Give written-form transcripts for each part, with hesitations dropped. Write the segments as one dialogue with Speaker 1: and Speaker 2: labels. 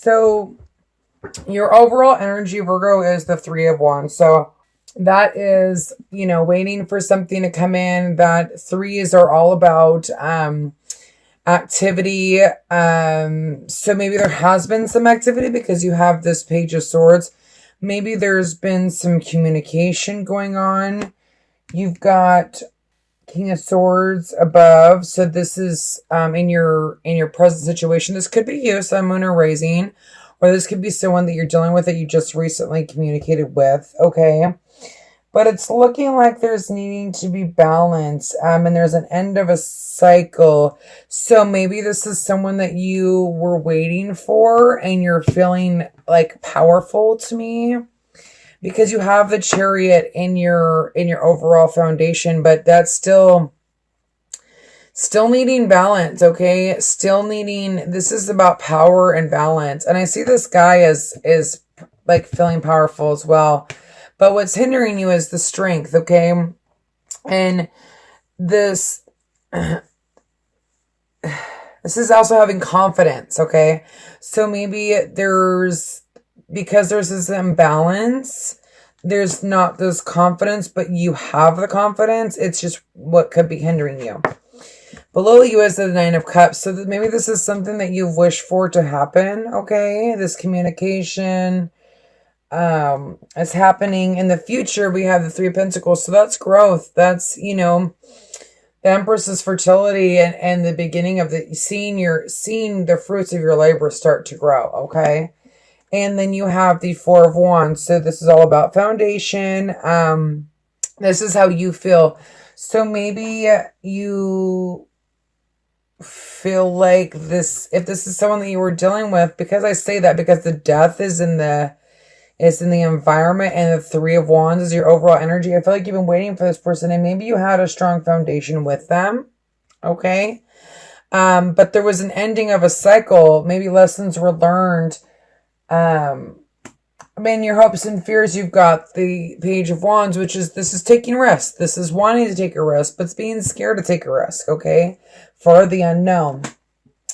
Speaker 1: So your overall energy, Virgo, is the Three of Wands. So that is, waiting for something to come in. That threes are all about activity. So maybe there has been some activity because you have this Page of Swords. Maybe there's been some communication going on. You've got King of Swords above. So this is in your present situation. This could be you, Sun, Moon, or Rising. Or this could be someone that you're dealing with that you just recently communicated with. Okay. But it's looking like there's needing to be balance. And there's an end of a cycle. So maybe this is someone that you were waiting for and you're feeling like powerful to me. Because you have the chariot in your overall foundation. But that's still needing balance, okay? Still needing, this is about power and balance. And I see this guy as like feeling powerful as well. But what's hindering you is the strength, okay? And this is also having confidence, okay? So maybe because there's this imbalance, there's not this confidence, but you have the confidence. It's just what could be hindering you. Below you is the Nine of Cups. So maybe this is something that you've wished for to happen, okay? This communication is happening in the future. We have the Three of Pentacles. So that's growth. That's, the Empress is fertility and the beginning of seeing the fruits of your labor start to grow, okay? And then you have the Four of Wands. So this is all about foundation. This is how you feel. So maybe you feel like this, if this is someone that you were dealing with, because I say that because the Death is in the environment and the Three of Wands is your overall energy. I feel like you've been waiting for this person and maybe you had a strong foundation with them. Okay. But there was an ending of a cycle. Maybe lessons were learned. Your hopes and fears, you've got the Page of Wands, which is, this is taking risks. This is wanting to take a risk, but it's being scared to take a risk, okay? For the unknown.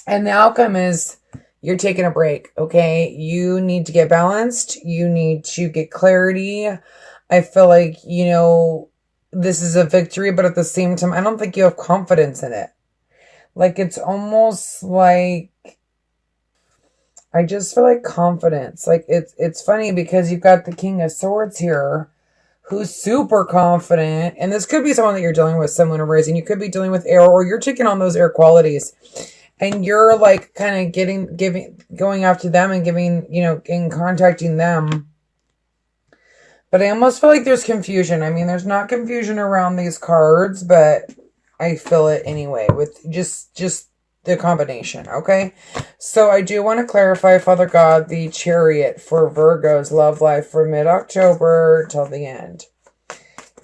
Speaker 1: And the outcome is you're taking a break, okay? You need to get balanced. You need to get clarity. I feel like, this is a victory, but at the same time, I don't think you have confidence in it. Like, it's almost like, I just feel like confidence. Like it's funny because you've got the King of Swords here who's super confident. And this could be someone that you're dealing with, someone of Rising. You could be dealing with air, or you're taking on those air qualities. And you're like kind of going after them and and contacting them. But I almost feel like there's confusion. There's not confusion around these cards, but I feel it anyway with just the combination, okay? So I do want to clarify, Father God, the chariot for Virgo's love life for mid-October till the end.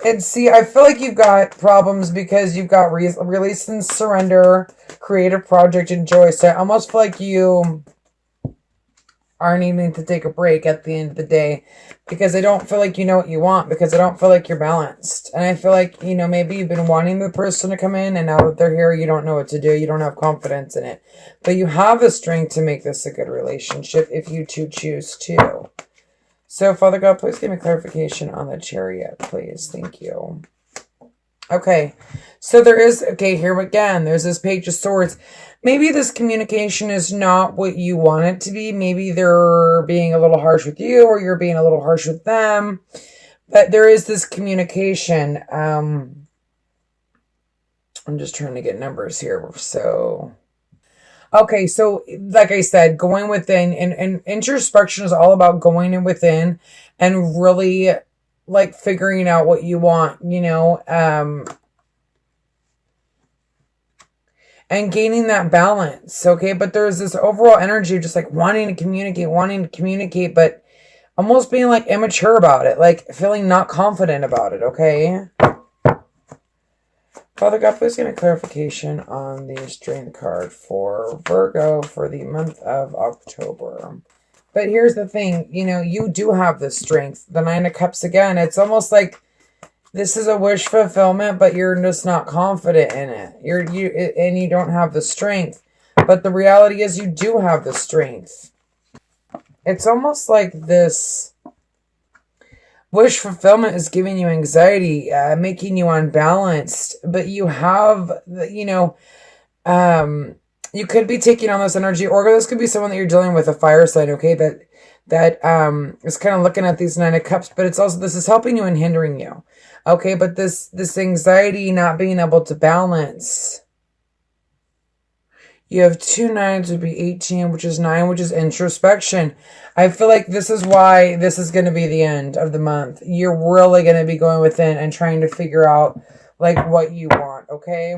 Speaker 1: And see, I feel like you've got problems because you've got release and surrender, creative project, and joy. So I almost feel like you are needing to take a break at the end of the day because I don't feel like you know what you want, because I don't feel like you're balanced. And I feel like, maybe you've been wanting the person to come in and now that they're here, you don't know what to do. You don't have confidence in it. But you have the strength to make this a good relationship if you choose to. So, Father God, please give me clarification on the chariot, please. Thank you. Okay. So here again, there's this Page of Swords. Maybe this communication is not what you want it to be. Maybe they're being a little harsh with you or you're being a little harsh with them. But there is this communication. I'm just trying to get numbers here. So, okay. So like I said, going within and introspection is all about going in within and really like figuring out what you want, and gaining that balance, okay? But there's this overall energy of just like wanting to communicate, but almost being like immature about it, like feeling not confident about it, okay? Father God, please give me clarification on the Strength card for Virgo for the month of October. But here's the thing, you do have the strength. The Nine of Cups again, it's almost like this is a wish fulfillment, but you're just not confident in it. You don't have the strength. But the reality is you do have the strength. it's almost like this wish fulfillment is giving you anxiety, making you unbalanced, but you have, you could be taking on this energy, or this could be someone that you're dealing with, a fire sign, okay, that is kind of looking at these Nine of Cups, but it's also, this is helping you and hindering you, okay, but this anxiety, not being able to balance. You have 2 nines would be 18, which is 9, which is introspection. I feel like this is why this is going to be the end of the month. You're really going to be going within and trying to figure out like what you want, okay?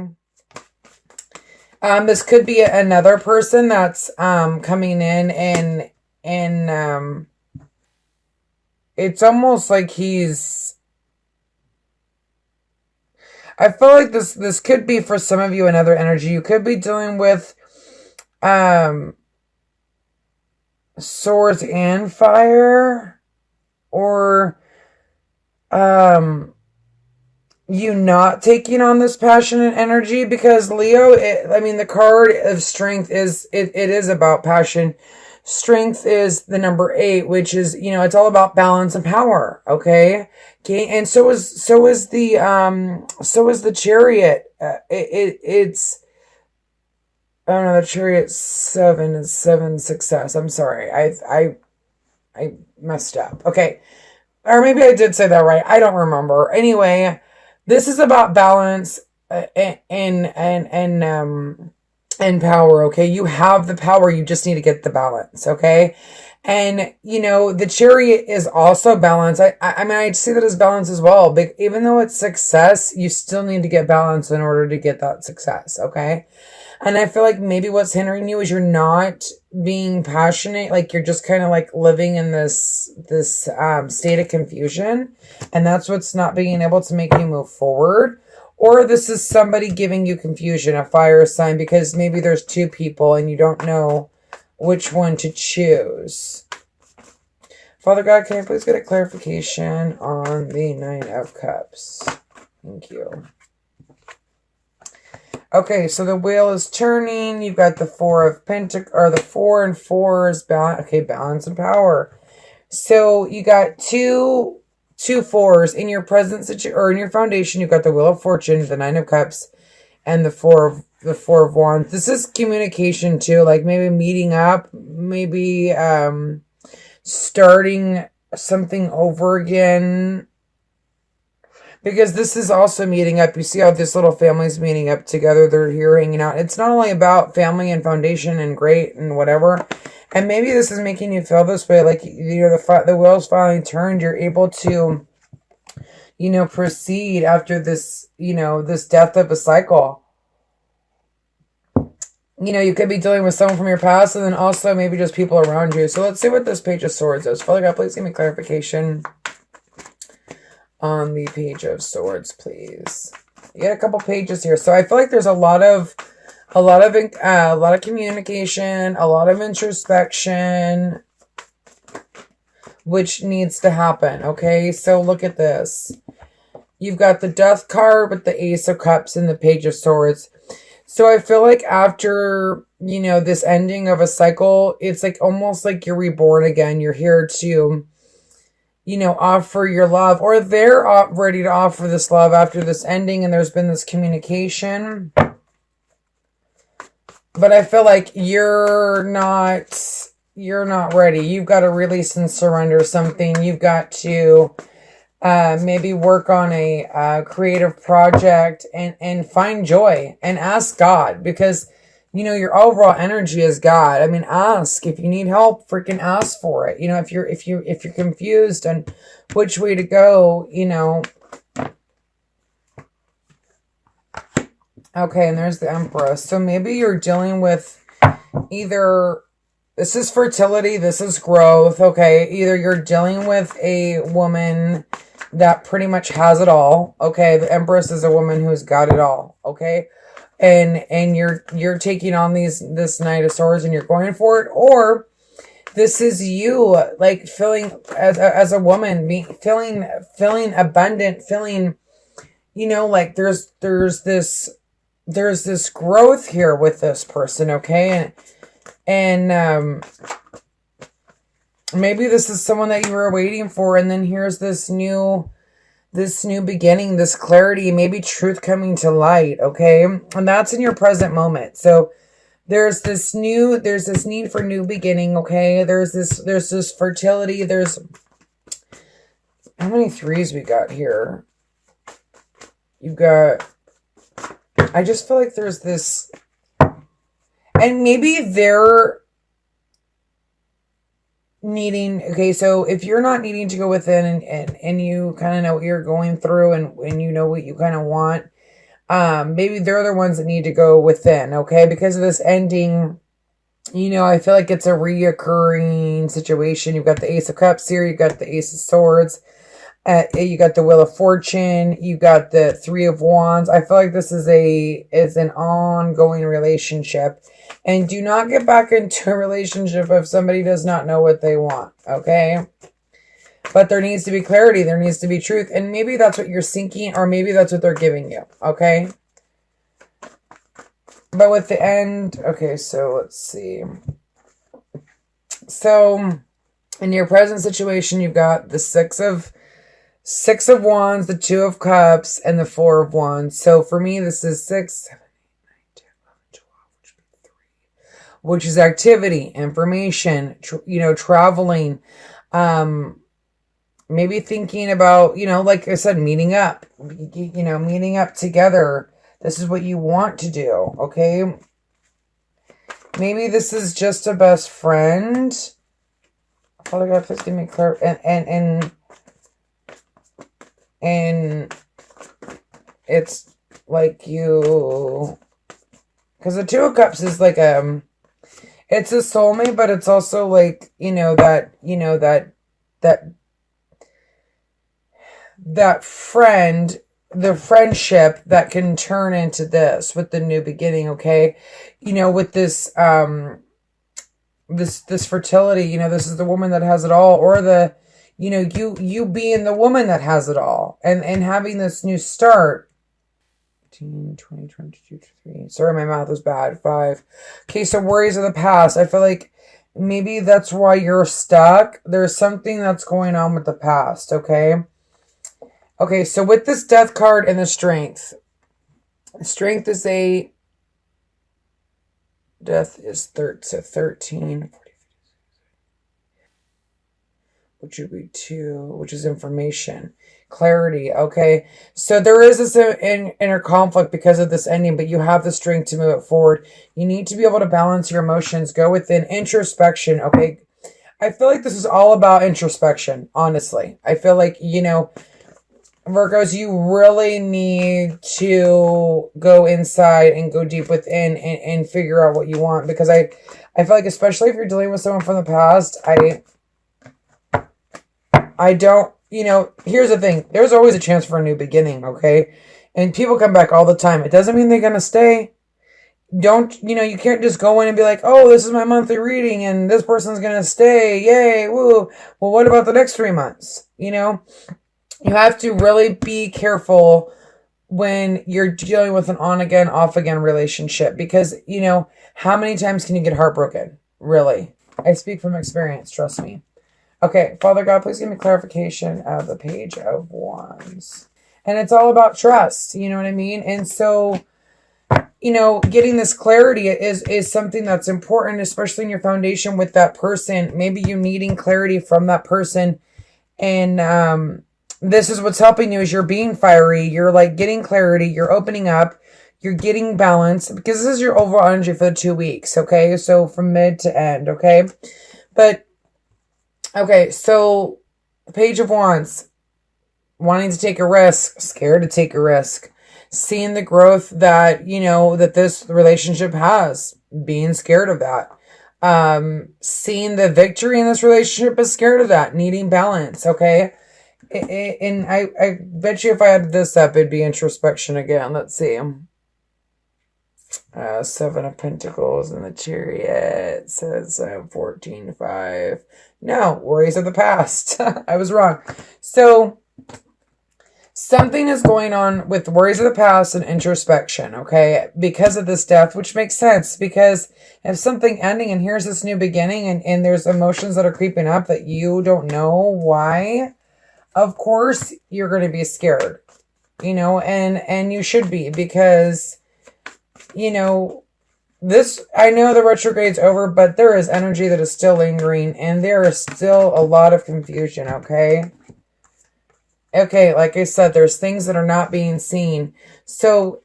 Speaker 1: This could be another person that's coming in and it's almost like he's, I feel like this could be for some of you another energy. You could be dealing with swords and fire, or you not taking on this passionate energy, because Leo, the card of strength is, it is about passion. Strength is the number 8, which is, it's all about balance and power. Okay. And so is the chariot. It's, oh no, the chariot 7 is 7 success. I'm sorry. I messed up. Okay. Or maybe I did say that right. I don't remember. Anyway, this is about balance and power. Okay. You have the power. You just need to get the balance. Okay. And, the chariot is also balance. I see that as balance as well. But even though it's success, you still need to get balance in order to get that success. Okay. And I feel like maybe what's hindering you is you're not being passionate. Like you're just kind of like living in this state of confusion. And that's what's not being able to make you move forward. Or this is somebody giving you confusion, a fire sign, because maybe there's 2 people and you don't know which one to choose. Father God, can I please get a clarification on the 9 of Cups? Thank you. Okay, so the wheel is turning. You've got the 4 of Pentacles, or the 4 and 4 is balance and power. So you got two 4s in your present situation, or in your foundation. You've got the Wheel of Fortune, the 9 of Cups, and the 4 of Wands. This is communication too, like maybe meeting up, maybe starting something over again. Because this is also meeting up. You see how this little family's meeting up together. They're here hanging out. It's not only about family and foundation and great and whatever. And maybe this is making you feel this way. Like, the wheel's finally turned. You're able to, proceed after this, this death of a cycle. You could be dealing with someone from your past, and then also maybe just people around you. So let's see what this Page of Swords is. Father God, please give me clarification on the Page of Swords, please. You get a couple pages here. So I feel like there's a lot of communication, a lot of introspection, which needs to happen. Okay, so look at this. You've got the Death card with the Ace of Cups and the Page of Swords. So I feel like after, this ending of a cycle, it's like almost like you're reborn again. You're here to, offer your love, or they're ready to offer this love after this ending, and there's been this communication. But I feel like you're not ready. You've got to release and surrender something. You've got to maybe work on a creative project and find joy and ask God, because your overall energy is God. Ask if you need help. Freaking ask for it. If you're confused on which way to go. Okay, and there's the Empress. So maybe you're dealing with either, this is fertility, this is growth. Okay, either you're dealing with a woman that pretty much has it all. Okay, the Empress is a woman who's got it all. Okay. And you're taking on this Knight of Swords and you're going for it, or this is you like feeling as a woman, feeling abundant, feeling, like there's this growth here with this person. Okay. And Maybe this is someone that you were waiting for, and then here's this new beginning, this clarity, maybe truth coming to light, okay? And that's in your present moment. So there's this need for new beginning, okay? There's this fertility. There's, how many threes we got here? You got, I just feel like there's this, and maybe they're needing, okay, so if you're not needing to go within and you kind of know what you're going through and you know what you kind of want, maybe they're the ones that need to go within, okay? Because of this ending, you know, I feel like it's a reoccurring situation. You've got the Ace of Cups here, you got the Ace of Swords, you got the Wheel of Fortune, you got the Three of Wands. I feel like this is an ongoing relationship. And do not get back into a relationship if somebody does not know what they want, okay? But there needs to be clarity. There needs to be truth. And maybe that's what you're seeking, or maybe that's what they're giving you, okay? But with the end, okay, so let's see. So in your present situation, you've got the Six of Wands, the Two of Cups, and the Four of Wands. So for me, this is 6, 7, 8, 9, 10, 11, 12, which would be 3. Which is activity, information, traveling, maybe thinking about, like I said, meeting up together. This is what you want to do, okay? Maybe this is just a best friend. Father God, please give me clarity. And it's like you, because the Two of Cups is like it's a soulmate, but it's also like, that friend, the friendship that can turn into this with the new beginning, okay? With this, this fertility, this is the woman that has it all, or the, you being the woman that has it all, and having this new start. 15, 20, 22, 23. Sorry, my math is bad. 5. Okay, so worries of the past. I feel like maybe that's why you're stuck. There's something that's going on with the past, okay? Okay, so with this Death card and the Strength. Strength is Death is 13. Which would be 2, which is information. Clarity, okay? So there is this inner conflict because of this ending, but you have the strength to move it forward. You need to be able to balance your emotions, go within introspection, okay? I feel like this is all about introspection, honestly. I feel like, Virgos, you really need to go inside and go deep within and figure out what you want, because I feel like, especially if you're dealing with someone from the past, I don't, here's the thing. There's always a chance for a new beginning, okay? And people come back all the time. It doesn't mean they're going to stay. You can't just go in and be like, oh, this is my monthly reading and this person's going to stay. Yay, woo. Well, what about the next 3 months? You have to really be careful when you're dealing with an on-again, off-again relationship, because, how many times can you get heartbroken? Really? I speak from experience, trust me. Okay, Father God, please give me clarification of the Page of Wands. And it's all about trust, you know what I mean? And so, getting this clarity is something that's important, especially in your foundation with that person. Maybe you needing clarity from that person. And this is what's helping you, is you're being fiery. You're like getting clarity. You're opening up. You're getting balance, because this is your overall energy for the 2 weeks, okay? So from mid to end, okay? But okay, so the Page of Wands, wanting to take a risk, scared to take a risk, seeing the growth that, that this relationship has, being scared of that, seeing the victory in this relationship, but scared of that, needing balance, okay? And I bet you if I had this up, it'd be introspection again. Let's see. 7 of Pentacles and the Chariot says 14-5. No, worries of the past. I was wrong. So Something is going on with worries of the past and introspection, okay? Because of this death, which makes sense. Because if something ending and here's this new beginning and there's emotions that are creeping up that you don't know why, of course you're going to be scared, you know, and you should be because, you know, this, I know the retrograde's over, but there is energy that is still lingering and there is still a lot of confusion, okay? Okay, like I said, there's things that are not being seen. So,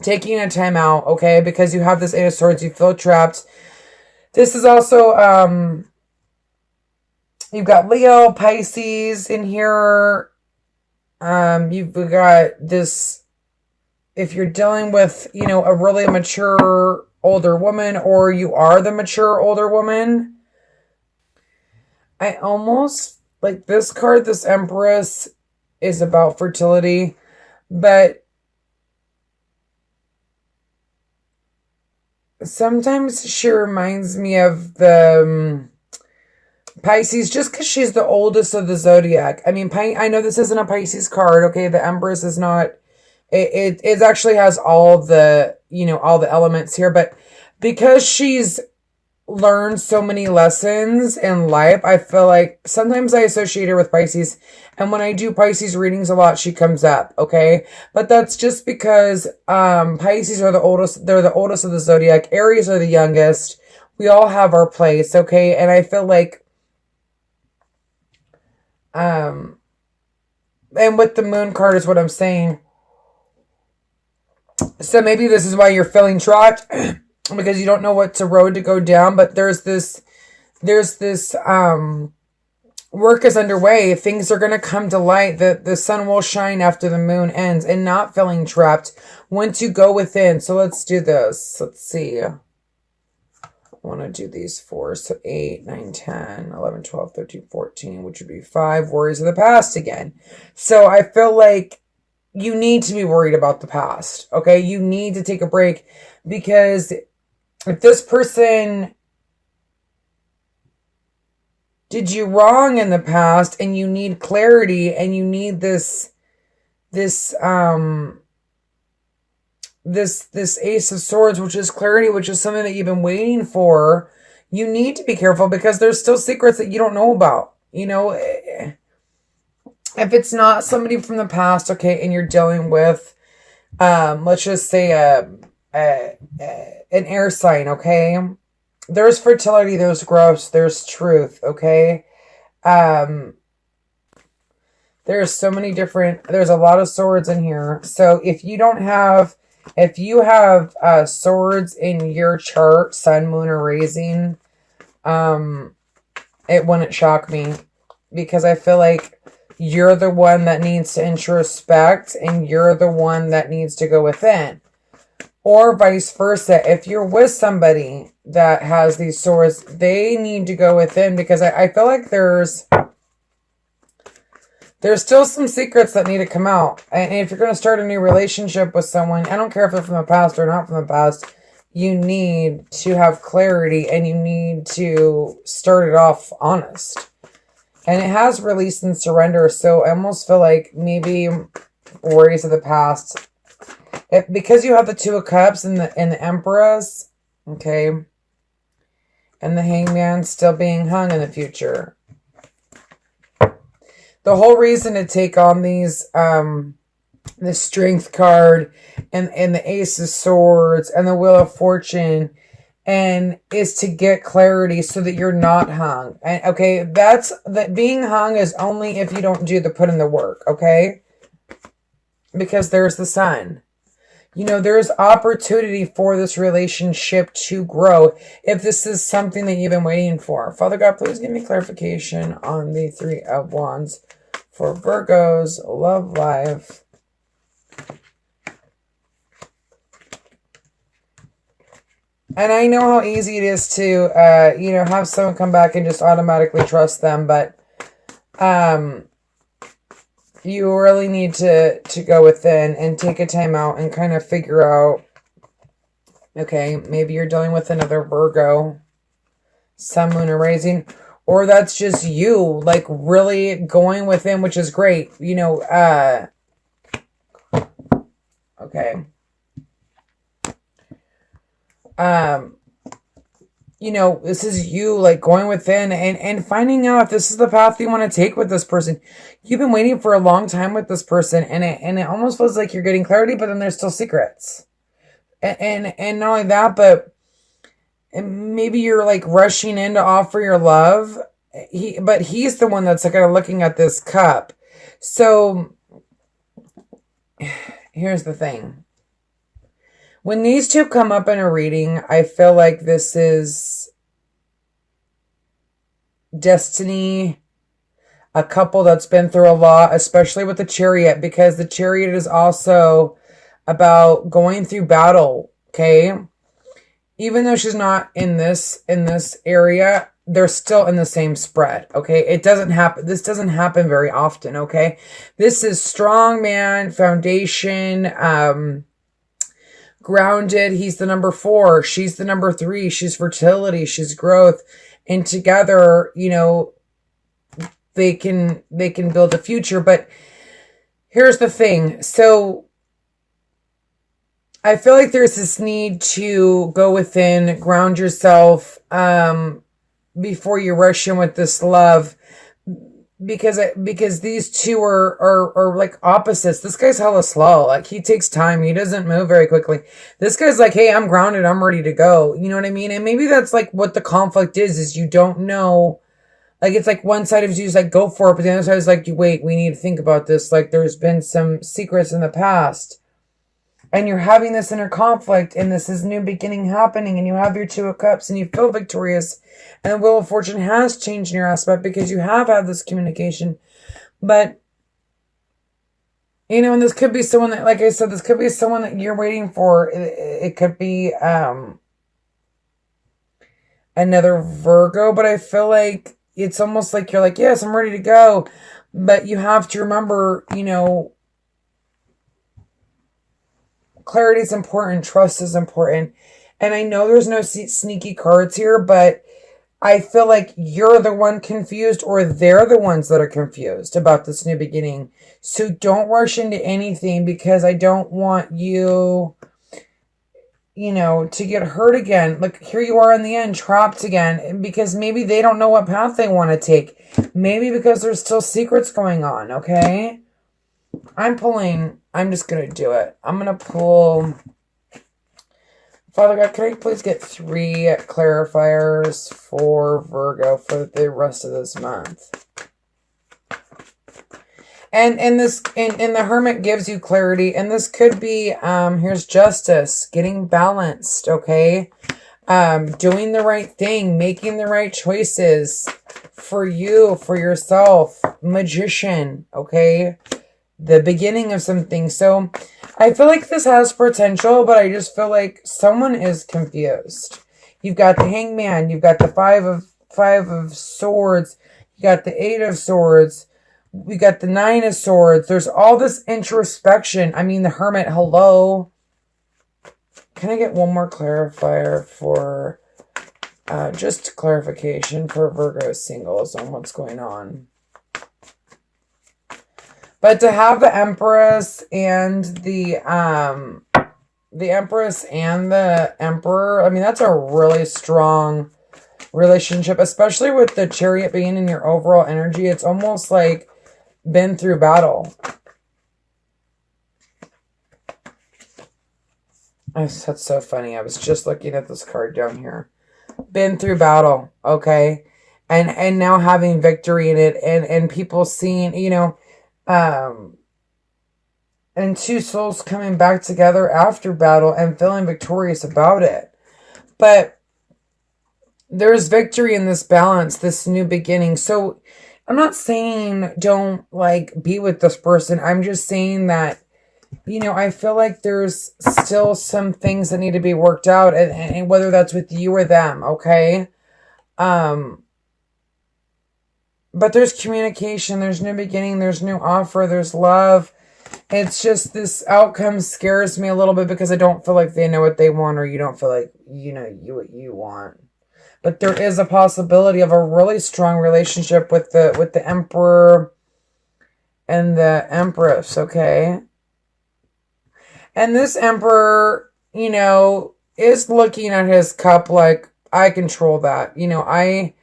Speaker 1: taking a time out, okay, because you have this Eight of Swords, you feel trapped. This is also, you've got Leo, Pisces in here. You've got this, if you're dealing with, you know, a really mature older woman, or you are the mature older woman. I almost like this card, this Empress, is about fertility, but sometimes she reminds me of the Pisces, just because she's the oldest of the zodiac. I mean, I know this isn't a Pisces card, okay? The Empress is not. It actually has all the, you know, all the elements here, but because she's learned so many lessons in life, I feel like sometimes I associate her with Pisces, and when I do Pisces readings a lot, she comes up, okay? But that's just because Pisces are the oldest, they're the oldest of the zodiac. Aries are the youngest. We all have our place, okay? And I feel like and with the Moon card is what I'm saying. So maybe this is why you're feeling trapped, because you don't know what's a road to go down, but there's this work is underway. Things are going to come to light. The sun will shine after the moon ends, and not feeling trapped once you go within. So let's do this. Let's see. I want to do these four. So 8, 9, 10, 11, 12, 13, 14, which would be 5 worries of the past again. So I feel like you need to be worried about the past. Okay. You need to take a break, because if this person did you wrong in the past and you need clarity and you need this Ace of Swords, which is clarity, which is something that you've been waiting for, you need to be careful, because there's still secrets that you don't know about. You know, if it's not somebody from the past, okay, and you're dealing with, let's just say an air sign, okay? There's fertility, there's growth, there's truth, okay? There's so many different, there's a lot of swords in here. So if you have swords in your chart, sun, moon, or rising, it wouldn't shock me, because I feel like you're the one that needs to introspect and you're the one that needs to go within. Or vice versa. If you're with somebody that has these swords, they need to go within, because I feel like there's still some secrets that need to come out. And if you're going to start a new relationship with someone, I don't care if they're from the past or not from the past, you need to have clarity and you need to start it off honest. And it has release and surrender. So I almost feel like maybe worries of the past, because you have the Two of Cups and the Empress, okay, and the Hangman still being hung in the future. The whole reason to take on these, the Strength card and the Ace of Swords and the Wheel of Fortune, and is to get clarity so that you're not hung. And okay, that being hung is only if you don't put in the work, okay? Because there's the Sun. You know, there's opportunity for this relationship to grow if this is something that you've been waiting for. Father God, please give me clarification on the Three of Wands for Virgo's love life. And I know how easy it is to, have someone come back and just automatically trust them, but you really need to go within and take a time out and kind of figure out, okay, maybe you're dealing with another Virgo, Sun, Moon, or Rising, or that's just you, like, really going within, which is great. Okay. This is you, like, going within and finding out if this is the path you want to take with this person. You've been waiting for a long time with this person, and it almost feels like you're getting clarity, but then there's still secrets. And not only that, but maybe you're, like, rushing in to offer your love. But he's the one that's, like, kind of looking at this cup. So here's the thing. When these two come up in a reading, I feel like this is destiny, a couple that's been through a lot, especially with the chariot, because the chariot is also about going through battle, okay? Even though she's not in this area, they're still in the same spread, okay? It doesn't happen. This doesn't happen very often, okay? This is strong man, foundation, grounded. He's the number 4. She's the number 3. She's fertility. She's growth. And together, they can build a future. But here's the thing. So I feel like there's this need to go within, ground yourself, before you rush in with this love. Because these two are like opposites. This guy's hella slow. Like, he takes time. He doesn't move very quickly. This guy's like, hey, I'm grounded. I'm ready to go. You know what I mean? And maybe that's like what the conflict is you don't know. Like, it's like one side of you is like, go for it. But the other side is like, wait, we need to think about this. Like, there's been some secrets in the past. And you're having this inner conflict, and this is new beginning happening, and you have your 2 of Cups, and you feel victorious, and the Wheel of Fortune has changed in your aspect because you have had this communication. But, and this could be someone that, like I said, this could be someone that you're waiting for. It could be another Virgo, but I feel like it's almost like you're like, yes, I'm ready to go. But you have to remember, clarity is important. Trust is important. And I know there's no sneaky cards here, but I feel like you're the one confused, or they're the ones that are confused about this new beginning. So don't rush into anything, because I don't want you, to get hurt again. Like, here you are in the end, trapped again, because maybe they don't know what path they want to take. Maybe because there's still secrets going on, okay? I'm just going to do it. I'm going to pull... Father God, can I please get 3 clarifiers for Virgo for the rest of this month? And the Hermit gives you clarity. And this could be, here's justice, getting balanced, okay? Doing the right thing, making the right choices for you, for yourself. Magician, okay? The beginning of something. So I feel like this has potential, but I just feel like someone is confused. You've got the Hangman, you've got the 5 of Swords, you got the 8 of Swords, we got the 9 of Swords. There's all this introspection. I mean, the Hermit, hello. Can I get one more clarifier for just clarification for Virgo singles on what's going on? But to have the Empress and the Empress and the Emperor, I mean, that's a really strong relationship, especially with the Chariot being in your overall energy. It's almost like been through battle. That's so funny. I was just looking at this card down here. Been through battle, okay? And now having victory in it, and people seeing, and 2 souls coming back together after battle and feeling victorious about it. But there's victory in this balance, this new beginning. So I'm not saying don't, be with this person. I'm just saying that, I feel like there's still some things that need to be worked out, and whether that's with you or them, okay? But there's communication, there's new beginning, there's new offer, there's love. It's just this outcome scares me a little bit because I don't feel like they know what they want, or you don't feel like you know what you want. But there is a possibility of a really strong relationship with the Emperor and the Empress, okay? And this Emperor, you know, is looking at his cup like, I control that. You know, I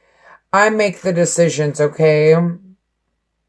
Speaker 1: make the decisions, okay?